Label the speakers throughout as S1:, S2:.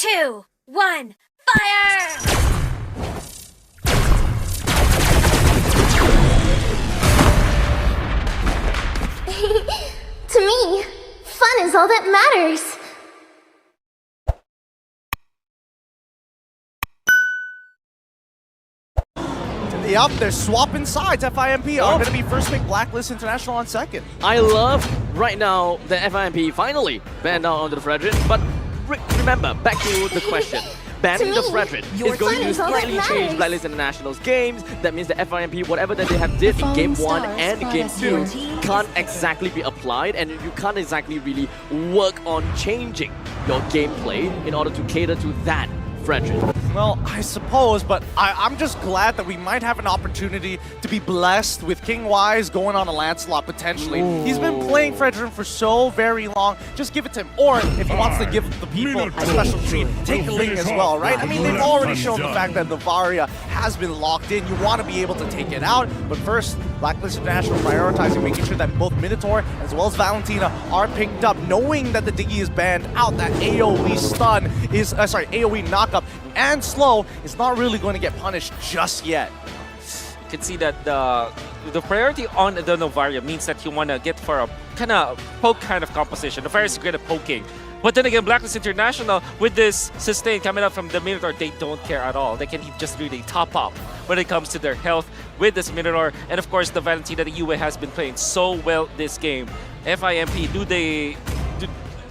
S1: 2, 1, fire!
S2: To me, fun is all that matters.
S3: Yup, they're swapping sides. FIMP are going to be first pick, Blacklist International on second.
S4: I love right now the FIMP finally banned out onto the Frederick, but remember, back to the question. Banning the Frederick is going to slightly change Blacklist International's games. That means the FIMP, whatever that they have did in Game 1 and Game 2, can't exactly be applied, and you can't exactly really work on changing your gameplay in order to cater to that Frederick.
S3: Well, I suppose, but I'm just glad that we might have an opportunity to be blessed with King Wise going on a Lancelot potentially. Ooh. He's been playing Frederick for so very long. Just give it to him. Or if he wants to give the people a special treat, take Ling as well, right? I mean, they've already shown the fact that Navaria has been locked in. You want to be able to take it out. But first, Blacklist International prioritizing, making sure that both Minotaur as well as Valentina are picked up, knowing that the Diggy is banned out, that AoE stun is, AoE knockup and slow is not really going to get punished just yet.
S5: You can see that the priority on the Novaria means that you want to get for a kind of poke kind of composition. Novaria is great at poking. But then again, Blacklist International, with this sustain coming up from the Minotaur, they don't care at all. They can just really top up when it comes to their health with this Minotaur. And of course, the Valentina, the Yue has been playing so well this game. FIMP,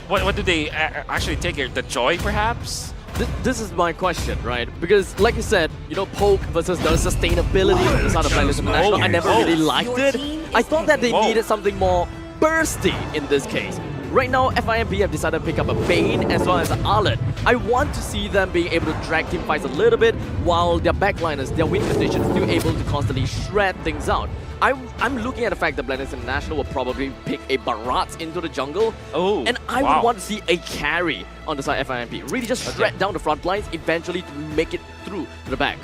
S5: what do they actually take here? The Joy, perhaps?
S4: This is my question, right? Because, like you said, you know, poke versus the sustainability of the side of Blacklist International, I never really liked it. I thought that they needed something more bursty in this case. Right now, FIMP have decided to pick up a Bane as well as an Arlet. I want to see them being able to drag team fights a little bit while their backliners, their win conditions, still able to constantly shred things out. I'm looking at the fact that Blacklist International will probably pick a Barat into the jungle.
S5: Oh,
S4: and I would want to see a carry on the side of FIMP. Really just shred down the front lines, eventually to make it through to the back.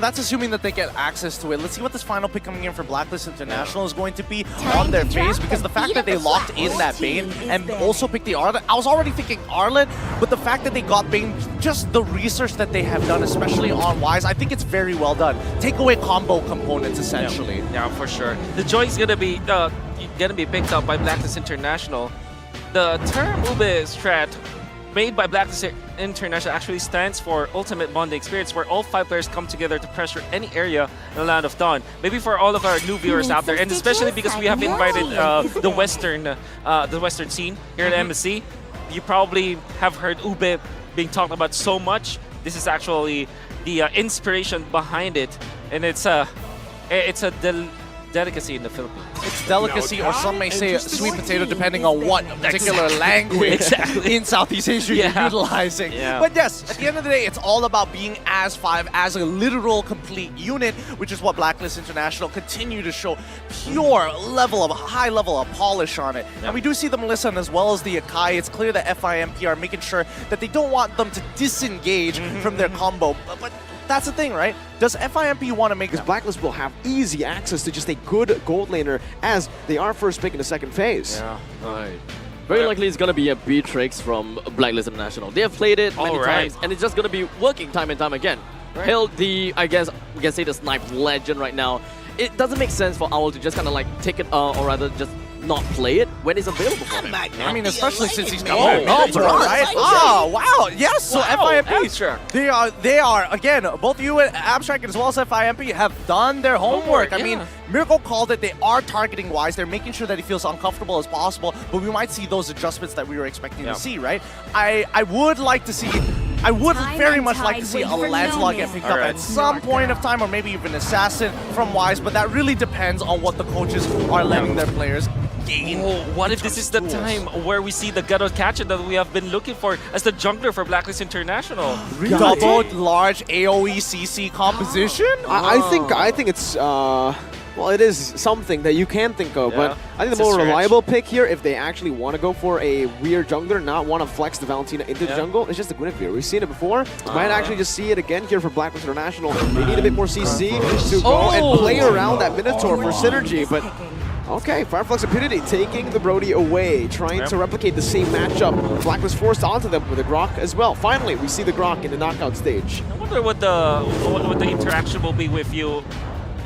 S3: That's assuming that they get access to it. Let's see what this final pick coming in for Blacklist International is going to be on their face, because the fact that they locked in that Bane and also picked the Arlet, I was already thinking Arlet, but the fact that they got Bane, just the research that they have done, especially on Wise, I think it's very well done. Take away combo components, essentially.
S5: Yeah, for sure. The Joy is gonna be picked up by Blacklist International. The term Ube strat made by Blacklist International actually stands for Ultimate Bonding Experience, where all 5 players come together to pressure any area in the Land of Dawn. Maybe for all of our new viewers out there, and especially because we have invited the Western scene here at MSC, you probably have heard Ube being talked about so much. This is actually the inspiration behind it, and it's a delicacy in the Philippines.
S3: It's delicacy, or some may say sweet potato, depending on what particular language in Southeast Asia you're utilizing. But yes, at the end of the day, it's all about being as 5, as a literal complete unit, which is what Blacklist International continue to show pure level of, high level of polish on it. And we do see the Melissa as well as the Akai. It's clear that FIMP are making sure that they don't want them to disengage from their combo. But that's the thing, right? Does FIMP want to make...
S6: Because Blacklist will have easy access to just a good gold laner as they are first pick in the second phase.
S4: Yeah, right. Very likely it's going to be a Beatrix from Blacklist International. They have played it many times, and it's just going to be working time and time again. Held the, I guess, we can say the snipe legend right now. It doesn't make sense for Owl to just kind of like take it, or rather just not play it when it's available for him.
S3: I mean, especially since he's coming right? Oh, wow. Yes, so FIMP, they are, again, both you and Abstract as well as FIMP have done their homework. I mean, Miracle called it. They are targeting Wise. They're making sure that he feels uncomfortable as possible, but we might see those adjustments that we were expecting to see, right? I would like to see... I would very much like to see a Lancelot get picked up at some point of time, or maybe even Assassin from Wise, but that really depends on what the coaches are letting their players gain.
S5: What if this is the time where we see the Gado Catcher that we have been looking for as the jungler for Blacklist International?
S3: Double large AoE CC composition?
S6: I think it's... well, it is something that you can think of, but I think the more reliable pick here, if they actually want to go for a weird jungler, not want to flex the Valentina into the jungle, it's just the Guinevere. We've seen it before. Might actually just see it again here for Blacklist International. They need a bit more CC to go and play around that Minotaur for synergy, but Okay, Fireflux Impunity taking the Brody away, trying to replicate the same matchup. Blacklist forced onto them with the Grok as well. Finally, we see the Grok in the knockout stage.
S5: I wonder what the interaction will be with you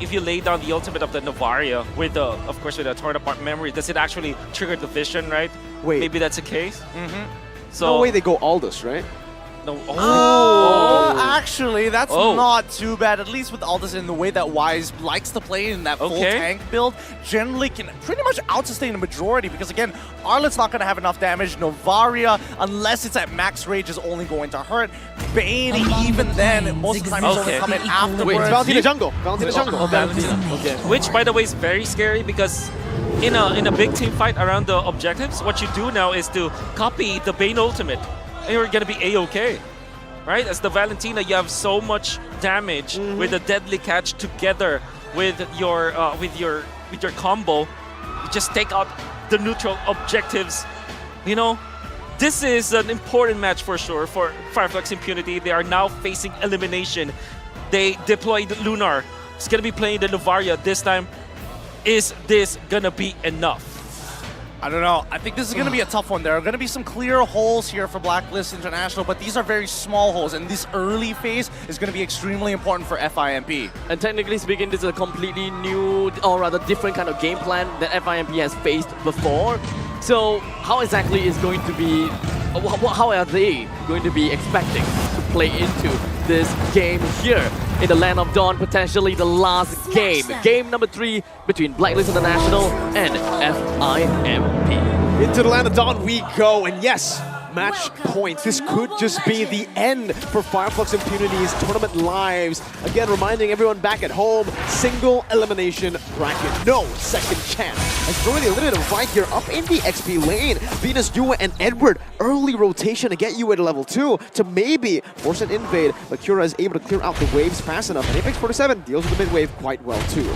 S5: if you lay down the ultimate of the Novaria with the, of course, with the torn apart memory. Does it actually trigger the vision, right?
S6: Wait.
S5: Maybe that's the case. So
S6: no way they go Aldous, right?
S5: no.
S3: Actually, that's not too bad. At least with Aldous in the way that Wise likes to play in that full tank build, generally can pretty much out-sustain a majority because, again, Arlet's not going to have enough damage. Novaria, unless it's at max rage, is only going to hurt. Bane, even then, most of the time, he's only coming afterwards.
S6: Wait, Valentina jungle. Valentina jungle.
S5: Okay. Which, by the way, is very scary because in a big team fight around the objectives, what you do now is to copy the Bane ultimate, and you're gonna be A-okay, right? As the Valentina, you have so much damage with the deadly catch together with your combo. You just take out the neutral objectives. You know, this is an important match for sure for Fireflux Impunity. They are now facing elimination. They deployed Lunar. It's gonna be playing the Novaria this time. Is this gonna be enough?
S3: I don't know. I think this is going to be a tough one. There are going to be some clear holes here for Blacklist International, but these are very small holes, and this early phase is going to be extremely important for FIMP.
S4: And technically speaking, this is a completely new, or rather different kind of game plan that FIMP has faced before. So how exactly is going to be, how are they going to be expecting to play into this game here in the Land of Dawn, potentially the last game. Game number 3 between Blacklist International and FIMP.
S6: Into the Land of Dawn we go, and yes, match points. This could just be the end for Fireflux Impunity's tournament lives. Again, reminding everyone back at home, single elimination bracket, no second chance. As throwing the limited fight here up in the XP lane, Venus, Yue, and Edward, early rotation to get Yue at level 2 to maybe force an invade, but Cura is able to clear out the waves fast enough, and Apex 47 deals with the mid wave quite well too.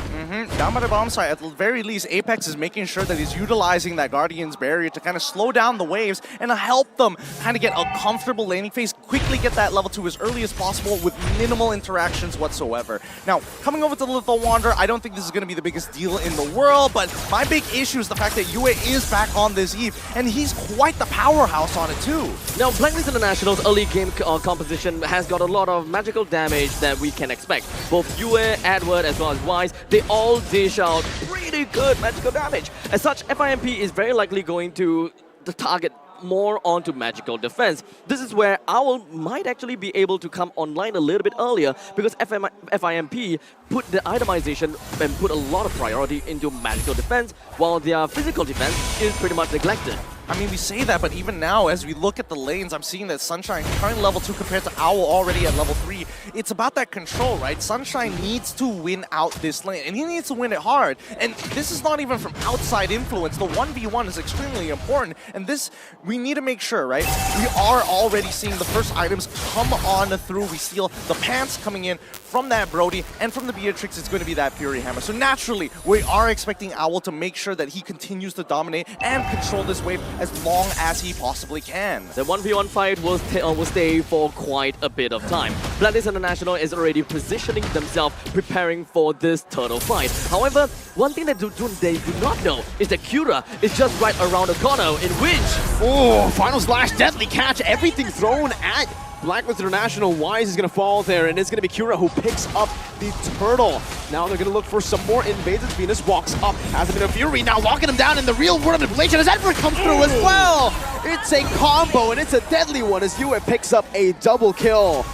S3: Down by the bomb site, at the very least, Apex is making sure that he's utilizing that Guardian's barrier to kind of slow down the waves and help them kind of get a comfortable laning phase, quickly get that level 2 as early as possible with minimal interactions whatsoever. Now, coming over to the Lethal Wanderer, I don't think this is going to be the biggest deal in the world, but my big issue is the fact that Yue is back on this Eve, and he's quite the powerhouse on it too.
S4: Now, Blacklist International's early game composition has got a lot of magical damage that we can expect. Both Yue, Edward, as well as Wise, they all dish out pretty good magical damage. As such, FIMP is very likely going to target more onto magical defense. This is where Owl might actually be able to come online a little bit earlier because FIMP put the itemization and put a lot of priority into magical defense while their physical defense is pretty much neglected.
S3: I mean, we say that, but even now, as we look at the lanes, I'm seeing that Sunshine currently level 2 compared to Owl already at level 3. It's about that control, right? Sunshine needs to win out this lane, and he needs to win it hard. And this is not even from outside influence. The 1v1 is extremely important, and this, we need to make sure, right? We are already seeing the first items come on through. We see the pants coming in from that Brody, and from the Beatrix, it's going to be that Fury Hammer. So naturally, we are expecting Owl to make sure that he continues to dominate and control this wave as long as he possibly can.
S4: The 1v1 fight will stay for quite a bit of time. Blacklist International is already positioning themselves, preparing for this turtle fight. However, one thing that they do not know is that Cura is just right around the corner, in which...
S6: Oh, Final Slash, Deadly Catch, everything thrown at Blacklist International. Wise is going to fall there, and it's going to be Cura who picks up the turtle. Now they're going to look for some more invades as Venus walks up, has a bit of fury, now locking him down in the real world manipulation as Edward comes through as well. It's a combo, and it's a deadly one as Yue picks up a double kill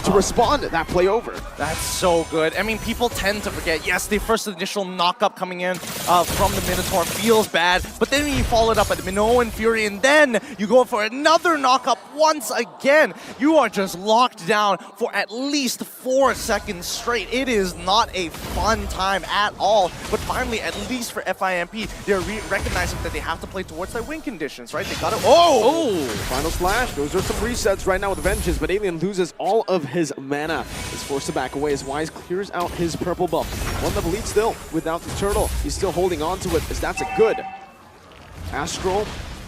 S6: to respond to that play over.
S3: That's so good. I mean, people tend to forget, yes, the first initial knock-up coming in from the Minotaur feels bad, but then when you follow it up at Minoan Fury, and then you go for another knock-up once again, you are just locked down for at least 4 seconds straight. It is not a fun time at all, but finally, at least for FIMP, they're recognizing that they have to play towards their win conditions, right? They got it. Oh!
S6: Final Slash. Those are some resets right now with Vengeance, but Alien loses all of his mana. Is forced to back away as Wise clears out his purple buff. One level lead still without the turtle. He's still holding on to it as that's a good Astral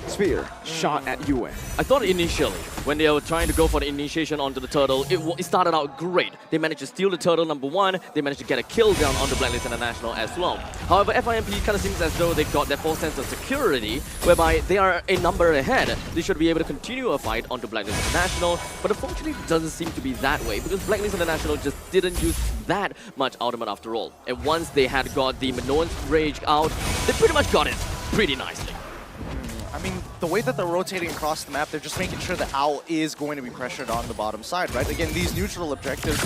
S6: Sphere shot at Yue.
S4: I thought initially, when they were trying to go for the initiation onto the turtle, it started out great. They managed to steal the turtle, number one. They managed to get a kill down on the Blacklist International as well. However, FIMP kind of seems as though they got their false sense of security, whereby they are a number ahead. They should be able to continue a fight onto Blacklist International, but unfortunately it doesn't seem to be that way, because Blacklist International just didn't use that much ultimate after all. And once they had got the Minoan's Rage out, they pretty much got it pretty nicely.
S3: I mean, the way that they're rotating across the map, they're just making sure that Owl is going to be pressured on the bottom side, right? Again, these neutral objectives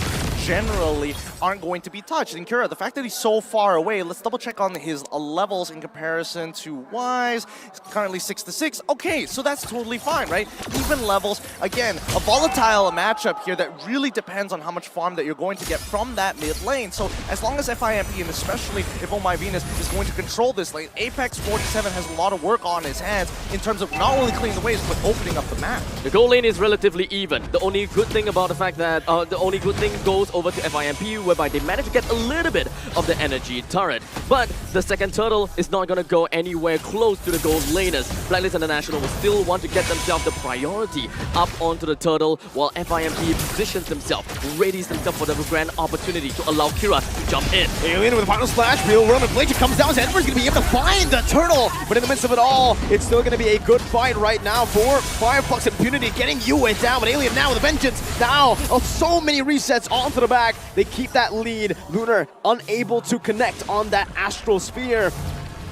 S3: generally aren't going to be touched. And Kura, the fact that he's so far away, let's double check on his levels in comparison to Wise. He's currently 6-6. Okay, so that's totally fine, right? Even levels. Again, a volatile matchup here that really depends on how much farm that you're going to get from that mid lane. So as long as FIMP, and especially if Oh My Venus is going to control this lane, Apex 47 has a lot of work on his hands in terms of not only clearing the waves, but opening up the map.
S4: The goal lane is relatively even. The only good thing about the fact that the only good thing goes over to FIMP, whereby they manage to get a little bit of the energy turret. But the second turtle is not going to go anywhere close to the gold laners. Blacklist International will still want to get themselves the priority up onto the turtle, while FIMP positions themselves, readies themselves for the grand opportunity to allow Kira to jump in.
S6: Alien with a final splash, real world and Blade comes down, so Edward's going to be able to find the turtle, but in the midst of it all, it's still going to be a good fight right now for Firefox Impunity, getting Yue down, but Alien now with a vengeance. Now, so many resets onto the back. They keep that lead. Lunar unable to connect on that Astral Sphere.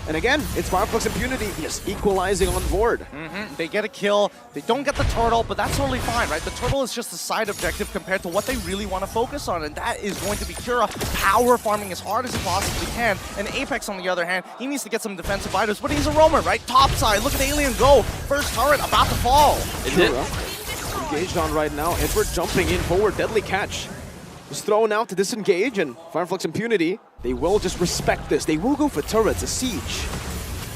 S6: And again, it's Firefox Impunity just equalizing on board.
S3: They get a kill. They don't get the turtle, but that's totally fine, right? The turtle is just a side objective compared to what they really want to focus on, and that is going to be Kura power farming as hard as he possibly can. And Apex, on the other hand, he needs to get some defensive items, but he's a roamer, right? Top side. Look at Alien go. First turret about to fall.
S6: Kura engaged on right now. Edward jumping in forward. Deadly catch. Was thrown out to disengage, and Firefox Impunity, they will just respect this. They will go for turrets, a siege.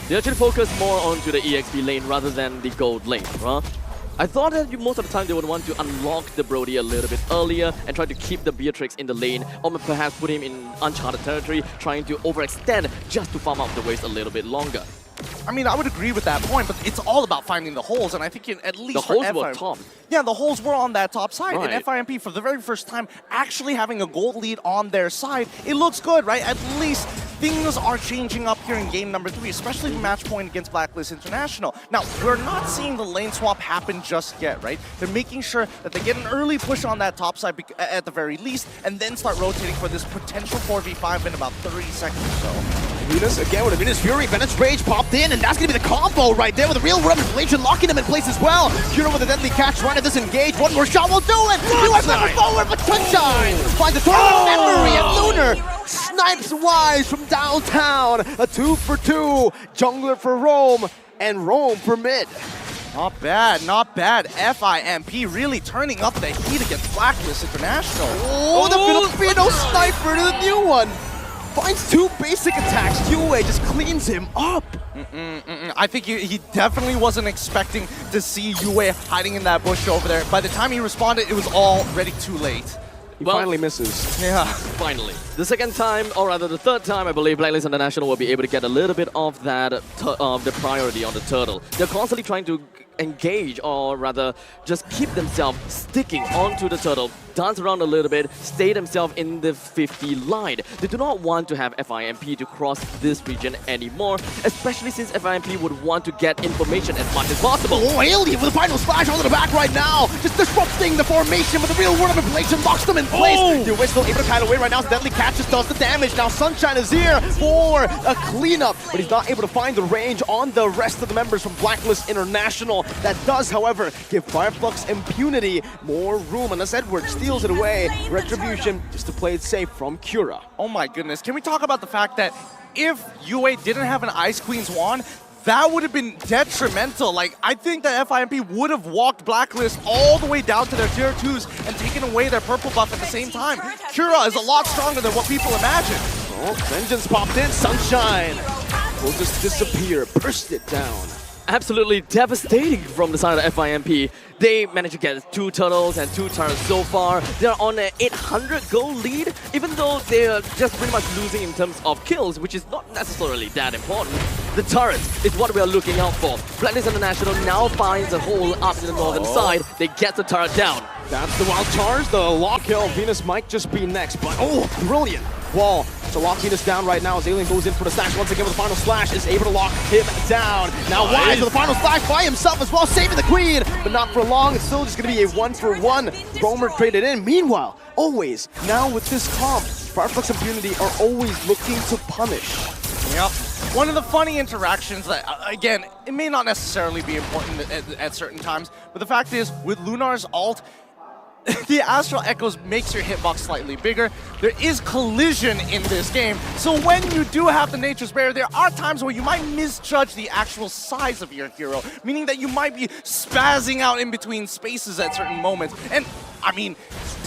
S4: They actually focus more onto the EXP lane rather than the gold lane, huh? I thought that most of the time they would want to unlock the Brody a little bit earlier and try to keep the Beatrix in the lane, or perhaps put him in uncharted territory, trying to overextend just to farm out the waves a little bit longer.
S3: I mean, I would agree with that point, but it's all about finding the holes, and I think at least
S4: the holes were top.
S3: Yeah, the holes were on that top side,
S4: right.
S3: And FIMP, for the very first time, actually having a gold lead on their side, it looks good, right? At least things are changing up here in game number 3, especially the match point against Blacklist International. Now, we're not seeing the lane swap happen just yet, right? They're making sure that they get an early push on that top side at the very least, and then start rotating for this potential 4v5 in about 30 seconds or so.
S6: Venus again with a Venus Fury. Venus Rage popped in, and that's going to be the combo right there with a real manipulation, locking him in place as well. Kira with a deadly catch, trying to disengage. One more shot will do it. Yue Yve forward, but Sunshine finds a turtle memory, and Lunar snipes Wise from downtown. A 2-for-2. Jungler for Rome, and Rome for mid.
S3: Not bad, not bad. FIMP really turning up the heat against Blacklist International.
S6: Oh, the Filipino sniper to the new one. Finds 2 basic attacks. Yue just cleans him up.
S3: I think he definitely wasn't expecting to see Yue hiding in that bush over there. By the time he responded, it was already too late.
S6: He finally misses.
S3: Yeah.
S4: Finally. The second time, or rather the third time, I believe Blacklist International will be able to get a little bit of that, the priority on the turtle. They're constantly trying to engage, or rather just keep themselves sticking onto the turtle, dance around a little bit, stay themselves in the 50 line. They do not want to have FIMP to cross this region anymore, especially since FIMP would want to get information as much as possible.
S6: Oh, Alien with a final splash onto the back right now, just disrupting the formation with a real world manipulation, locks them in place. Yue still able to kite away right now, so Deadly Catch just does the damage. Now Sunshine is here for a cleanup, but he's not able to find the range on the rest of the members from Blacklist International. That does, however, give Firefox Impunity more room, unless Edward steals it away. Retribution just to play it safe from Kura.
S3: Oh my goodness. Can we talk about the fact that if Yue didn't have an Ice Queen's wand, that would have been detrimental. Like, I think that FIMP would have walked Blacklist all the way down to their tier 2s and taken away their purple buff at the same time. Kura is a lot stronger than what people imagine.
S6: Oh, Vengeance popped in. Sunshine will just disappear, burst it down.
S4: absolutely devastating from the side of FIMP. They managed to get 2 turtles and 2 turrets so far. They're on an 800 gold lead, even though they're just pretty much losing in terms of kills, which is not necessarily that important. The turrets is what we are looking out for. Blacklist International now finds a hole up in the northern side. They get the turret down.
S6: That's the wild charge. The lock kill. Venus might just be next, but oh, brilliant wall. So lock Venus down right now as Alien goes in for the slash once again with the final slash, is able to lock him down. Now Yve with the final slash by himself as well, saving the queen, but not for long. It's still just going to be a 1-for-1. Roamer traded in. Meanwhile, always, now with this comp, Fireflux and Impunity are always looking to punish.
S3: Yep. One of the funny interactions that, again, it may not necessarily be important at certain times, but the fact is, with Lunar's ult, the Astral Echoes makes your hitbox slightly bigger. There is collision in this game, so when you do have the Nature's Barrier, there are times where you might misjudge the actual size of your hero, meaning that you might be spazzing out in between spaces at certain moments. And, I mean,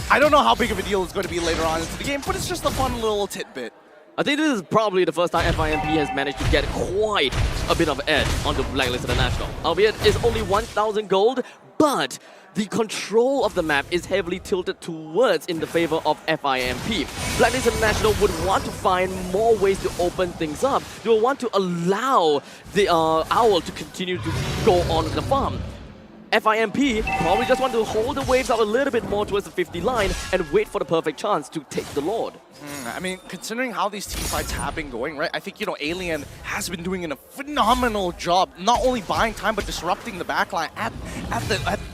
S3: I don't know how big of a deal it's going to be later on into the game, but it's just a fun little tidbit.
S4: I think this is probably the first time FIMP has managed to get quite a bit of edge onto Blacklist International. Albeit it's only 1,000 gold, but the control of the map is heavily tilted towards in the favor of FIMP. Blacklist International would want to find more ways to open things up. They will want to allow the Owl to continue to go on the farm. FIMP probably just want to hold the waves out a little bit more towards the 50 line and wait for the perfect chance to take the Lord.
S3: I mean, considering how these team fights have been going, right? I think, you know, Alien has been doing a phenomenal job, not only buying time, but disrupting the backline at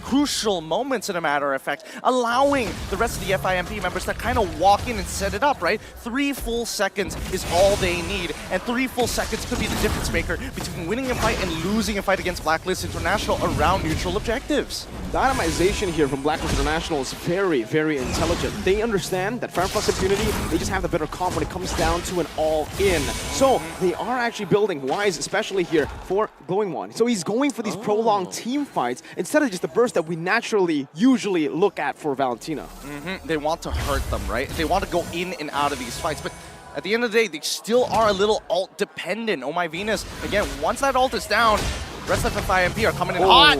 S3: crucial moments, in a matter of fact, allowing the rest of the FIMP members to kind of walk in and set it up, right? 3 full seconds is all they need, and 3 full seconds could be the difference maker between winning a fight and losing a fight against Blacklist International around neutral objectives.
S6: The itemization here from Blacklist International is very, very intelligent. They understand that Fireflux Impunity, they just have the better comp when it comes down to an all-in. So they are actually building Wise, especially here, for Glowing One. So he's going for these prolonged team fights instead of just the burst that we naturally usually look at for Valentina.
S3: They want to hurt them, right? They want to go in and out of these fights, but at the end of the day, they still are a little ult dependent. Oh my Venus, again, once that ult is down, the rest of FIMP are coming in hot.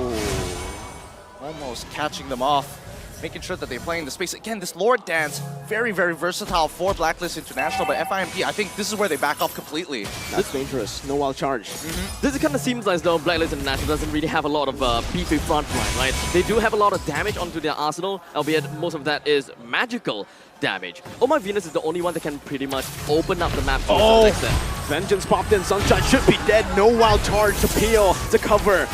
S3: Almost catching them off, making sure that they're playing the space. Again, this Lord Dance, very, very versatile for Blacklist International, but FIMP, I think this is where they back off completely.
S6: That's dangerous. No wild charge.
S4: This kind of seems as though Blacklist International doesn't really have a lot of beefy front line, right? They do have a lot of damage onto their arsenal, albeit most of that is magical damage. Oh my Venus is the only one that can pretty much open up the map to some extent.
S6: Vengeance popped in. Sunshine should be dead. No wild charge to peel, to cover.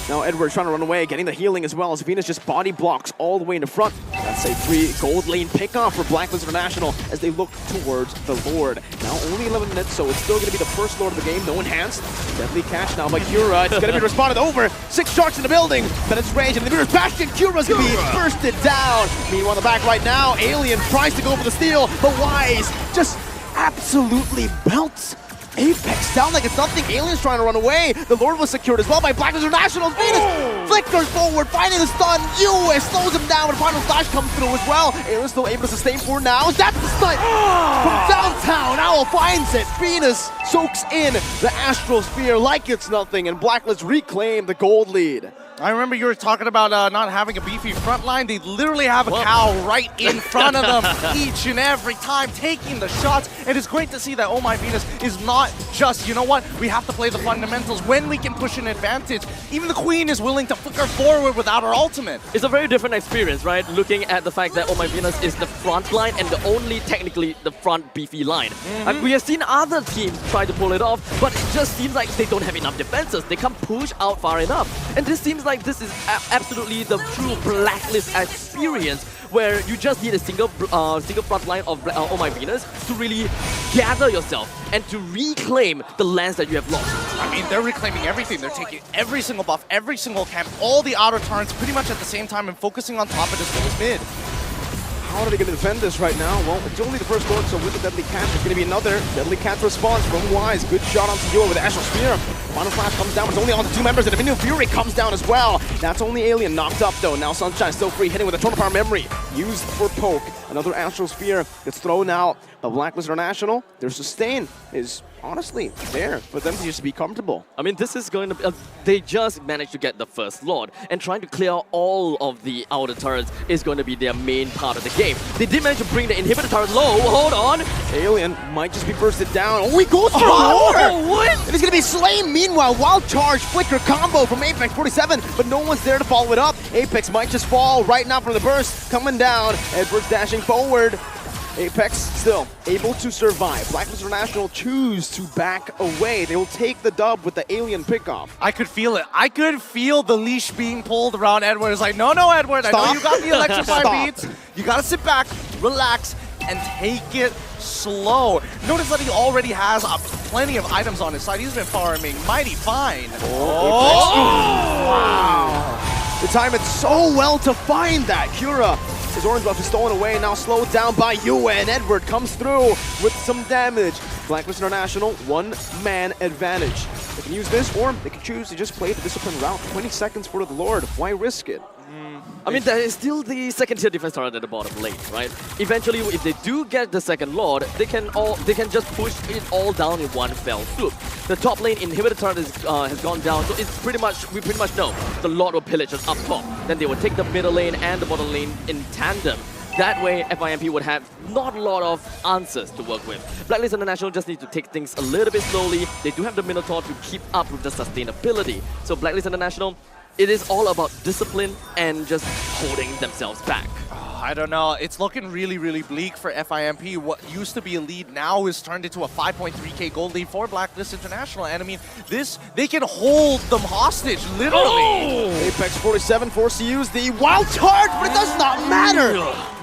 S6: Now Edward's trying to run away, getting the healing as well as Venus just body blocks all the way in the front. That's a 3 gold lane pickoff for Blacklist International as they look towards the Lord. Now only 11 minutes, so it's still going to be the first Lord of the game. No enhanced. Deadly catch now by Cura. It's going to be responded over. 6 sharks in the building. Then it's range and the mirror's Bastion. Cura's going to be bursted down. Meanwhile, in the back right now, Alien tries to go for the steal, but Wise just absolutely belts Apex. Sound like it's nothing. Alien's trying to run away. The Lord was secured as well by Blacklist International. Venus flickers forward, finding the stun. Yue slows him down, but final flash comes through as well. Alien's still able to sustain for now. That's the stun from downtown. Owl finds it. Venus soaks in the Astral Sphere like it's nothing, and Blacklist reclaim the gold lead.
S3: I remember you were talking about not having a beefy front line. They literally have a cow right in front of them each and every time, taking the shots. And it's great to see that Oh My Venus is not just, you know what, we have to play the fundamentals when we can push an advantage. Even the Queen is willing to flicker forward without her ultimate.
S4: It's a very different experience, right? Looking at the fact that Oh My Venus is the front line and the only, technically, the front beefy line. And we have seen other teams try to pull it off, but it just seems like they don't have enough defenses. They can't push out far enough. And this seems like this is absolutely the true Blacklist experience, where you just need a single front line of Oh My Venus to really gather yourself and to reclaim the lands that you have lost.
S3: I mean, they're reclaiming everything. They're taking every single buff, every single camp, all the outer turns pretty much at the same time and focusing on top of as well as mid.
S6: How are they going to defend this right now? Well, it's only the first Lord, so with the Deadly Catch, there's going to be another Deadly Catch response from Wise. Good shot onto Yue with the Astral Sphere. Final Flash comes down, but it's only on the 2 members, and Dominion Fury comes down as well. That's only Alien knocked up, though. Now Sunshine still free, hitting with a Total Power Memory. Used for poke. Another Astral Sphere gets thrown out. But Blacklist International, their sustain is honestly there for them to just be comfortable.
S4: I mean, this is going to be... they just managed to get the first Lord, and trying to clear all of the outer turrets is going to be their main part of the game. They did manage to bring the inhibitor turret low. Hold on.
S6: Alien might just be bursted down. Oh, he goes for
S4: what?
S6: And he's going to be slain. Meanwhile, wild charge, flicker combo from Apex 47, but no one's there to follow it up. Apex might just fall right now from the burst. Coming down. Edwards dashing forward. Apex still able to survive. Blacklist International choose to back away. They will take the dub with the Alien pickoff.
S3: I could feel it. I could feel the leash being pulled around Edward. It's like, no, Edward. I know you got the electrify beats. You got to sit back, relax, and take it slow. Notice that he already has plenty of items on his side. He's been farming mighty fine.
S6: Wow. They time it so well to find that. Cura. His orange buff is stolen away, now slowed down by Yue, and Edward comes through with some damage. Blacklist International, one-man advantage. They can use this, or they can choose to just play the discipline route. 20 seconds for the Lord. Why risk it?
S4: I mean, there is still the second-tier defense turret at the bottom lane, right? Eventually, if they do get the second Lord, they can just push it all down in one fell swoop. The top lane inhibitor turret has gone down, so it's we pretty much know the Lord will pillage us up top. Then they will take the middle lane and the bottom lane in tandem. That way, FIMP would have not a lot of answers to work with. Blacklist International just need to take things a little bit slowly. They do have the Minotaur to keep up with the sustainability. So Blacklist International, it is all about discipline and just holding themselves back.
S3: I don't know. It's looking really, really bleak for FIMP. What used to be a lead now is turned into a 5.3k gold lead for Blacklist International. And I mean, they can hold them hostage, literally.
S6: Apex 47 forced to use the wild charge, but it does not matter.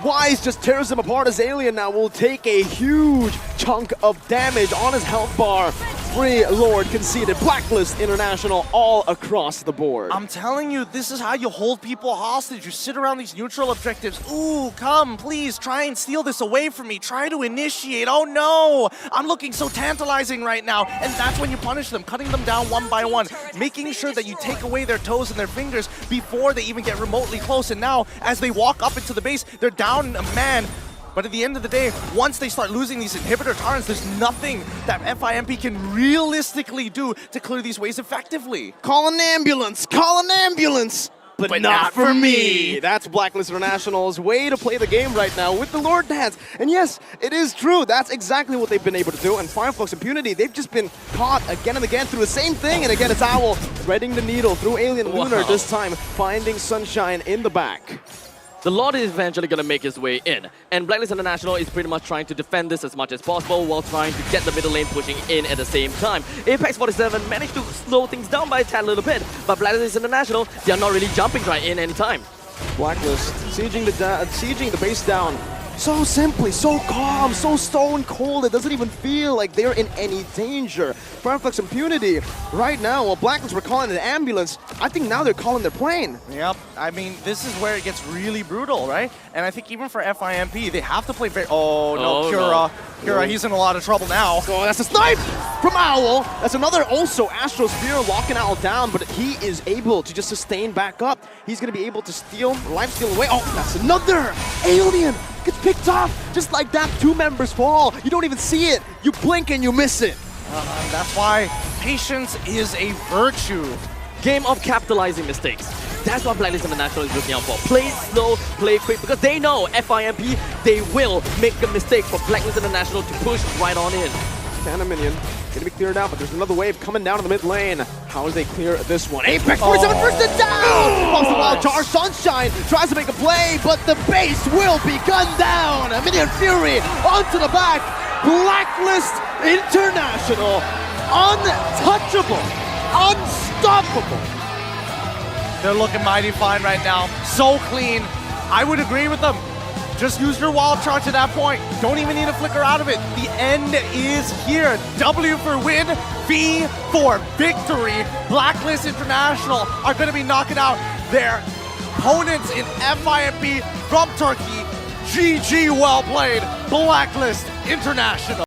S6: Wise just tears him apart as Alien now will take a huge chunk of damage on his health bar. Free Lord conceded. Blacklist International all across the board.
S3: I'm telling you, this is how you hold people hostage. You sit around these neutral objectives. Ooh, come, please, try and steal this away from me. Try to initiate. Oh no, I'm looking so tantalizing right now. And that's when you punish them, cutting them down one by one, making sure that you take away their toes and their fingers before they even get remotely close. And now, as they walk up into the base, they're down a man. But at the end of the day, once they start losing these inhibitor turrets, there's nothing that FIMP can realistically do to clear these waves effectively.
S6: Call an ambulance! Call an ambulance! But not for me! That's Blacklist International's way to play the game right now with the Lord Dance. And yes, it is true. That's exactly what they've been able to do. And Fireflux Impunity, they've just been caught again and again through the same thing. And again, it's Owl threading the needle through Alien Lunar, this time finding Sunshine in the back.
S4: The Lord is eventually going to make his way in, and Blacklist International is pretty much trying to defend this as much as possible while trying to get the middle lane pushing in at the same time. Apex 47 managed to slow things down by a tad little bit, but Blacklist International, they are not really jumping right in anytime.
S6: Blacklist sieging the base down. So simply, so calm, so stone cold, it doesn't even feel like they're in any danger. Fireflux Impunity, right now, while Blacklist were calling an ambulance, I think now they're calling their plane.
S3: Yep, I mean, this is where it gets really brutal, right? And I think even for FIMP, they have to play very... Oh, no, Cura. Cura, he's in a lot of trouble now.
S6: Oh, that's a snipe from Owl. That's another also Astro Sphere locking Owl down, but he is able to just sustain back up. He's going to be able to life steal away. Oh, that's another Alien. Gets picked off just like that. 2 members fall. You don't even see it. You blink and you miss it.
S3: That's why patience is a virtue.
S4: Game of capitalizing mistakes. That's what Blacklist International is looking out for. Play slow, play quick, because they know FIMP, they will make a mistake for Blacklist International to push right on in.
S6: Cannon minion gonna be cleared out, but there's another wave coming down to the mid lane. How do they clear this one? Apex 47 first it down! Pops the wild charge. Sunshine tries to make a play, but the base will be gunned down. A Minion Fury onto the back. Blacklist International. Untouchable. Unstoppable.
S3: They're looking mighty fine right now. So clean. I would agree with them. Just use your wild charge at that point. Don't even need to flicker out of it. The end is here. W for win, V for victory. Blacklist International are going to be knocking out their opponents in FIMP from Turkey. GG, well played, Blacklist International.